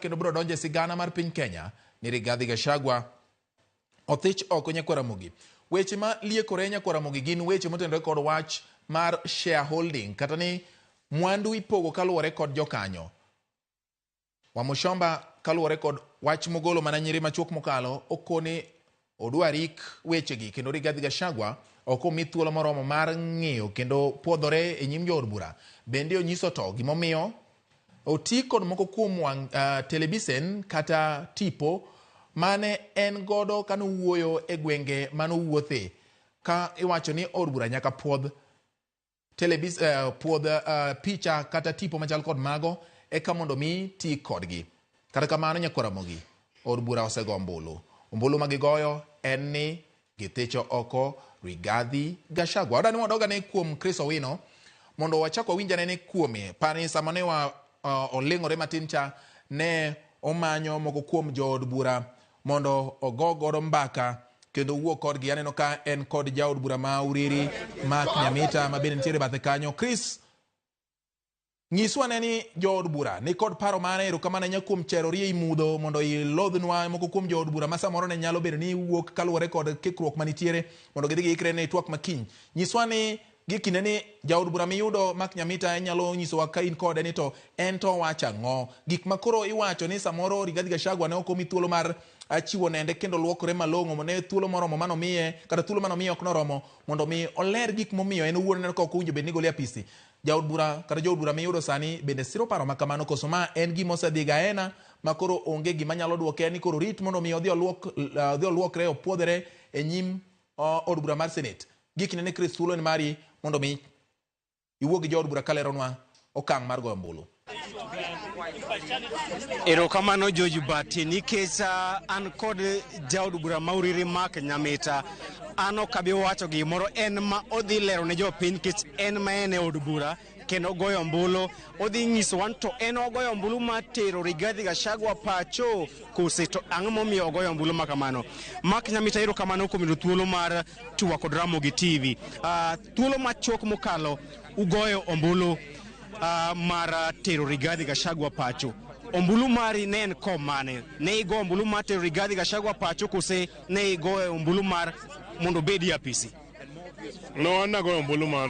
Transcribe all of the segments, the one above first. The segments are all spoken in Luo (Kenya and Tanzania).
kendo bro donje sigana mar piny Kenya ni Rigathi Gachagua othich oko Nyakwaramogi. Weche ma liekore Nyakwaramogi gin weche motenore kod wach mar shareholding kata ni mwandu ipogo kaluwore kod jokanyo. Wamushomba kaluwore kod wach mogolo mana nyiri machuok mokalo okoni odwarik wechegi kendo Rigathi Gachagua oko mi thuolo moromo mar ng'iyo kendo puodhore e nyim jood bura. Bende onyiso to gimomiyo oti kod moko kuom televisen kata tipo mane en godo kano wuoyo e gwenge mano wuothe ka iwacho ni od bura nyaka puodh picha kata tipo machal kod mago eka mondo mi ti kodgi. Kata kamano Nyakwaramogi od bura osego ombulu magigoyo en ni githicho oko Rigathi Gachagua. Odani wadoga ne kuom Chris Owino mondo wachako winjane ne kuome pani samane wa olingore matin cha ne omanyo moko kuom jood bura mondo ogogodo mbaka kendo wuok kodgi. Aneno ka en kod jaod bura ma Uriri Mark Nyamita mabende nitiere bathe kanyo. Chris, nyiswa ne ni jood bura ni kod paro mane erokamano nyakuom cherorie imudho mondo ilodhnwa moko kuom jood bura ma samoro ne nyalo bedo ni wuok kaluwore kod kikruok manitiere mondo gidhi giikre ne twak makiny. Nyiswa ni gikine ni jaod bura miyudo Mark Nyamita nyalo nyisowa ka in kode ni to en to wacha ng'o. Gik makoro iwacho ni samoro Rigathi Gachagua ne okomi thuolo mar chiwo nende kendo luokore malong'o mone thuolo moromo mano miye kata thuolo mano miye ok noromo mondo mi oler gik momiyo en wuon ne ka ok owinjo bed ni gole apisi. Jaod bura kata jood bura miyudo sani bende siro paro makamano koso ma en gima osedhi gaena makoro onge gima nyalo duoke ni koro rit mondo mi odhi oluokre opuodhere e nyim od bura mar Senate. Gikine ni Chris thuolo ni mari mondo mi iwuog gi jood bura kaleronwa okang' mar goyo ombulu. Erokamano George Bati nikech an kod jaod bura ma Uriri Mark Nyamita an ok abi wacho gimoro en ma odhi lero ne jopiny nikech en ma en e od bura kendo goyo ombulu odhi nyiso wan to en ogoyo ombulu ma tero Rigathi Gachagua pacho kose to ang'o momiyo ogoyo ombulu makamano. Mark Nyamita erokamano kuom yudo thuolo mar tuwa kod Ramogi TV. Thuolo machuok mokalo ugoyo ombulu mar tero Rigathi Gachagua pacho. Ombulu mari ne en kom mane? Ne igo ombulu mar tero Rigathi Gachagua pacho kose ne igo ombulu mar mondo bedi apisi? No, an nagoyo ombulu mar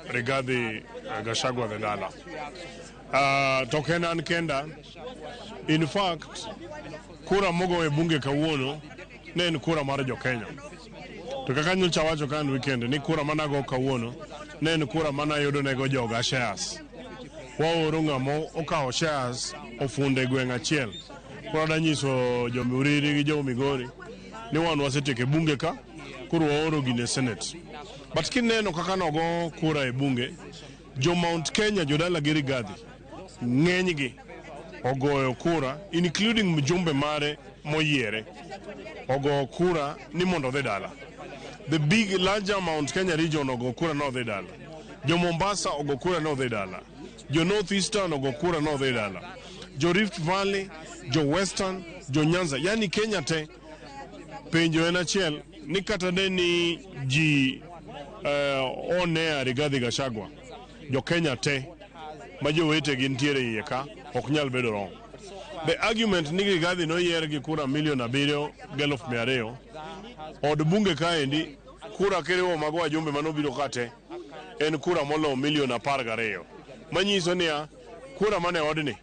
Rigathi Gachagua dhi dala. To ken an kenda. In fact, kura mogo e bunge kawuono ne en kura mar jo-Kenya. To kaka nyocha wacho kan weekend ni kura manago kawuono ne en kura manayudo nego joga shares. Waoro ng'amo okawo shares ofunde gweng' achiel. Kura danyiso jo-Uriri gi jo-Migori ni wan wasetieko e bunge ka kuro waoro gine Senate. But kineno kaka nogo kura e bunge, jo Mount Kenya jodala gi Rigathi ng'enygi ogoyo kura including mjumbe mare moyiere ogo kura ni mondo dhi dala. The larger Mount Kenya region ogo kura no dhi dala. Jo Mombasa ogo kura no dhi dala. Jo North Eastern ogo kura no dhi dala. Jo Rift Valley, jo Western, jo Nyanza, yani Kenya te penjo en achiel ni kata de ni ji onea Rigathi Gachagua jo Kenya te ma jowete gin tiere iye ka ok nyal bedo wrong. The argument ni Rigathi noyier gi kura 7,200,000 od bunge kaendi kura kiriwo mago wajumbe manobiro kate en kura molo 12,000,000 manyiso niya kura mane odni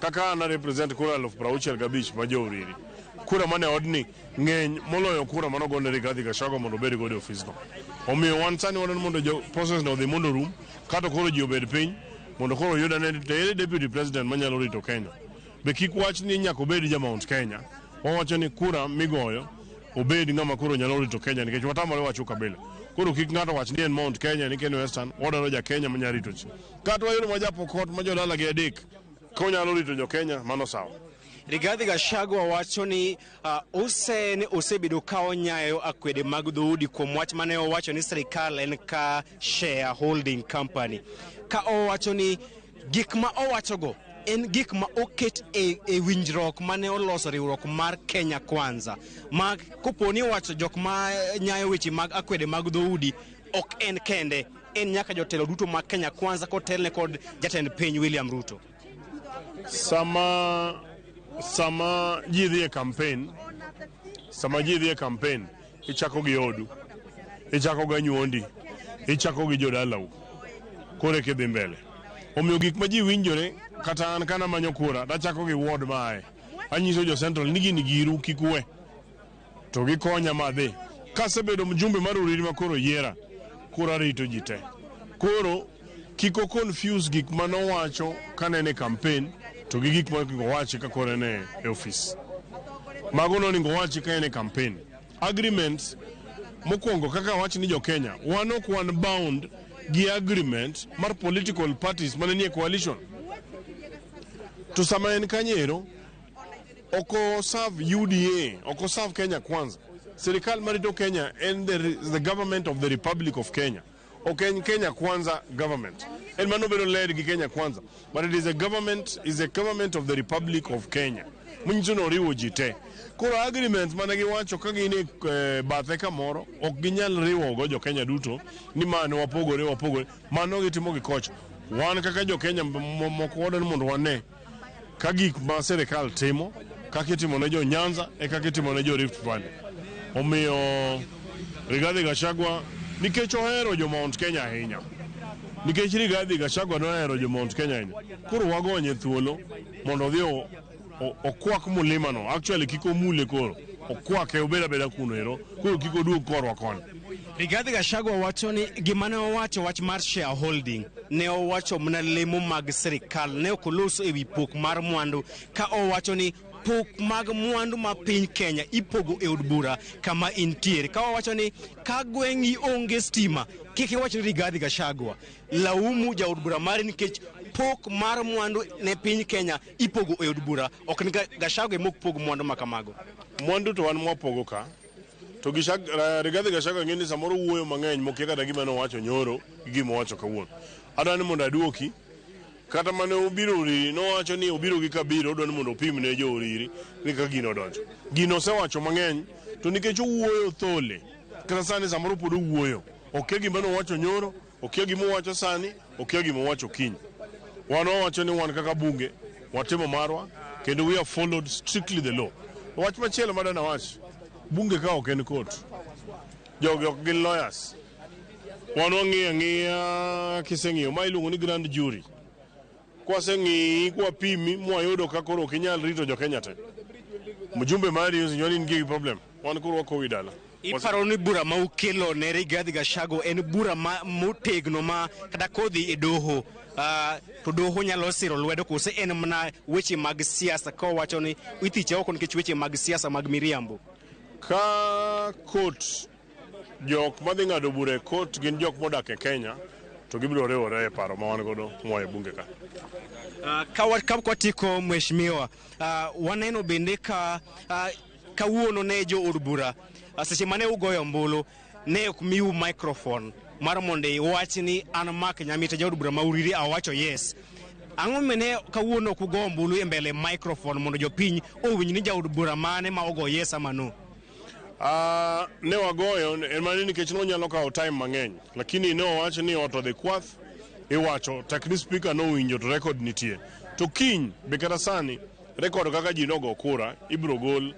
kaka ana represent kura 65,000 ma jo-Uriri kura mane odni ng'eny moloyo kura manogone Rigathi Gachagua mondo bed godo ofisno. Omiyo wan sani wadon mondo process no dhi mondo rum kata koro ji obed piny mondo koro yuda ne deputy president manyalo rito Kenya. Be kik wach ni nyaka obed ja Mount Kenya. Wawacho ni kura migoyo obed ng'ama koro nyalo rito Kenya nikech watamore wacho kabila. Koro kik ng'ato wach ni en Mount Kenya ni Ken Western wadaro ja Kenya manyalo rito chi. Kata wayudo ma Japokot ma jodala gi adek konyalo rito jo Kenya mano sawa. Rigathi Gachagua wacho ni osebedo ka onyayo akwede mag dhoudi kuom wach mane owacho ni sirikal en ka shareholding company. Ka owacho ni gik ma owachogo en gik ma oket e winjruok mane oloso riwruok mar Kenya Kwanza. Ma koponi owacho jok ma nyayo weche mag akwede mag dhoudi ok en kende, en nyaka jotelo duto mag Kenya Kwanza kotelne kod jatend piny William Ruto. Sama sama ji dhi e campaign, ichako gi odu, ichako gi nyuondi, ichako gi jodalau, kore ke dhi mbele. Omiyo gik ma ji winjore, kata an kana manyo kura, dachako gi ward mae. Anyiso jo Central ni gini giru kik uwe. To gikonya madhi. Kasebedo mjumbe mar Uriri ma koro yiera, kura rito ji te. Koro kiko confuse gik manowacho kanene campaign to gi gik ma wachi ka kore ne e office. Mago no ningo wachi ka ene campaign. Agreements mokwongo kaka wachi ni jo Kenya, wan ok wan bound gi agreement mar political parties mane nie coalition. To sama en kanyero oko serve UDA, oko serve Kenya Kwanza. Serikal marito Kenya and the government of the Republic of Kenya. Okay, Kenya Kwanza government. And mano bedo led gi Kenya Kwanza. But it is a government of the Republic of Kenya. Munjuno riwo jite. Koro agreements managi wacho ka gini bathe kamoro, ok ginyal riwo go jo Kenya duto, ni mano wapogore. Mano gitimo gi kocha. Wan kaka jo Kenya moko wadon mondo wane ka gik ma serikal timo, kaka itimo ne jo Nyanza, kaka itimo ne jo Rift Valley. Omiyo Rigathi Gachagua nikech ohero jo Mount Kenya ahinya. Nikech Rigathi Gachagua nohero jo Mount Kenya ahinya. Koro wagonye thuolo mondo odhi okwak mulima no. Actually kiko mule koro. Okwake obeda kuno ero. Koro kiko duog korwa koni. Rigathi Gachagua wacho ni gima ne owacho wach mar shareholding ne owacho mna lemo mag sirikal ne okoloso ewi pok mar mwandu ka owacho ni pok mag mwandu ma piny Kenya ipogo e od bura kama intiere. Ka wacho ni ka gweng'i onge stima, kik iwacho Rigathi Gachagua laumu ja od bura mare nikech pok mar mwandu ne piny Kenya ipogo e od bura, ok ni Gachagua mok pogo mwandu makamago. Mwandu to wan mwapogo ka. To Rigathi Gachagua ngeni samoro wuoyo mang'eny mokia kata gima nowacho nyoro gi gima owacho kawuono. Adwani mondo aduoki kata mane obiro Uriri nowacho ni obiro gi kabiro odwani mondo opim ne jo Uriri ni ka gino donjo. Gino osewacho mang'eny to nikech owuoyo thole kata sani samoro pod owuoyo. Okia gima nowacho nyoro, okia gima owacho sani, okia gima owacho kiny. Wan wacho ni wan kaka bunge watimo marwa kendo we have followed strictly the law. Wach machielo madana wach bunge ka ok en court. Jogi ok gin lawyers. Wan wang'iya kiseng'iyo ma iluongo ni grand jury. Kwaseng'i kwa pimi mwayudo ka koro ok inyal rito jo Kenya te. Mjumbe mari usinyoni nigi problem. Wan koro wako widala. Iparo ni bura ma ukelo ne Rigathi Gachagua en bura ma motegno ma kata kodhi e doho. To doho nyalo siro lwedo kose en mana weche mag siasa ka wacho ni ithiche oko nikech weche mag siasa mag miriambo. Ka court jok madhi ng'ado bura e court gin jok modak e Kenya to gibiro riwore e paro ma wan godo moa bunge ka. Ka kwatiko mheshimiwa, waneno bende ka kawuono ne jo od bura seche mane ugoyo ombulu ne ok miu microphone mar mondo iwach ni an Mark Nyamita ja od bura ma Uriri awacho yes. Ang'o mene kawuono ok ugo ombulu e mbele microphone mondo jopiny owinj ni ja od bura mane ma ogo yes ama no? Ne wagoyo en mani nikech nonyalo kawo time mang'eny, lakini ne owacho ni ot odhi kwath iwacho tekni speaker nowinjo to record nitie. To kiny be kata sani record kaka ji nogo kura ibiro gol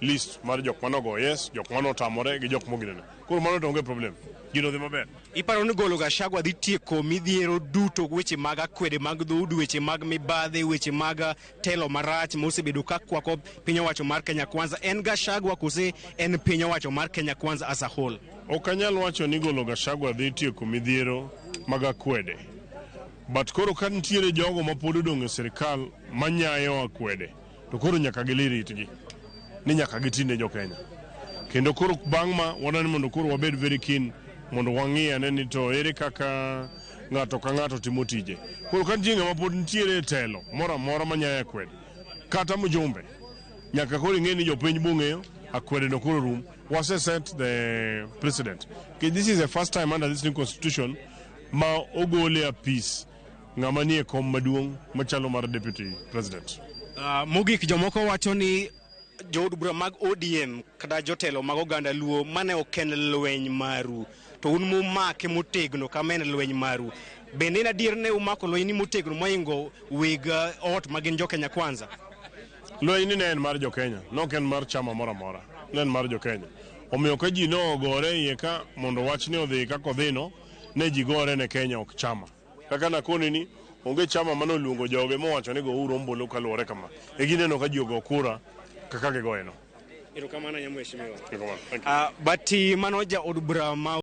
list mar jok manogo yes, jok manotamore gi jok moginene. Koro mano to onge problem. Gino dhi maber. Iparo ni golo Gachagua dhi tieko midhiero duto weche mag akwede mag dhoudi, weche mag mibadhi, weche mag telo marach mosebedo ka kwako piny owacho mar Kenya Kwanza. En Gachagua kose en piny owacho mar Kenya Kwanza as a whole? Ok anyal wacho ni golo Gachagua dhi tieko midhiero mag akwede. But koro ka nitiere jogo ma pod odong' e sirikal manyayo akwede, to koro nyaka gilir itgi ni nyaka gitine jo Kenya. Kendo koro bang' ma wadani mondo koro wabed very keen mondo wang'i ane ni to ere kaka ng'ato ka ng'ato timo tije. Koro ka nitie ng'ama pod nitiere e telo moro amora manyayo akwede kata mjumbe, nyaka koro ing'e ni jopiny bong'eyo akwede no koro rum. Wase set the precedent. Okay, this is the first time under this new constitution ma ogole a peace ng'ama nie kom maduong' machalo mar deputy president. Mogik jomoko wacho ni jo od bura mag ODM kata jotelo mag oganda Luo mane oken lweny maru to un mumake motegno kama en lweny maru. Bende en adier ne umako lweny ni motegno moingo weg ot magin jo Kenya Kwanza? Lweny ni en mar jo-Kenya, nok en mar chama moro amora, ne en mar jo-Kenya. Omiyo ka ji nogore iye ka mondo wachni odhi kaka odhino, ne ji gore ne Kenya ok chama. Kaka nakoni ni, onge chama manoluongo joge mowacho ni gouru ombulu kaluwore kama. E gineno ka ji ogo kura kaka gigoyeno. Erokamano Mheshimiwa. Bati mano ja od bura ma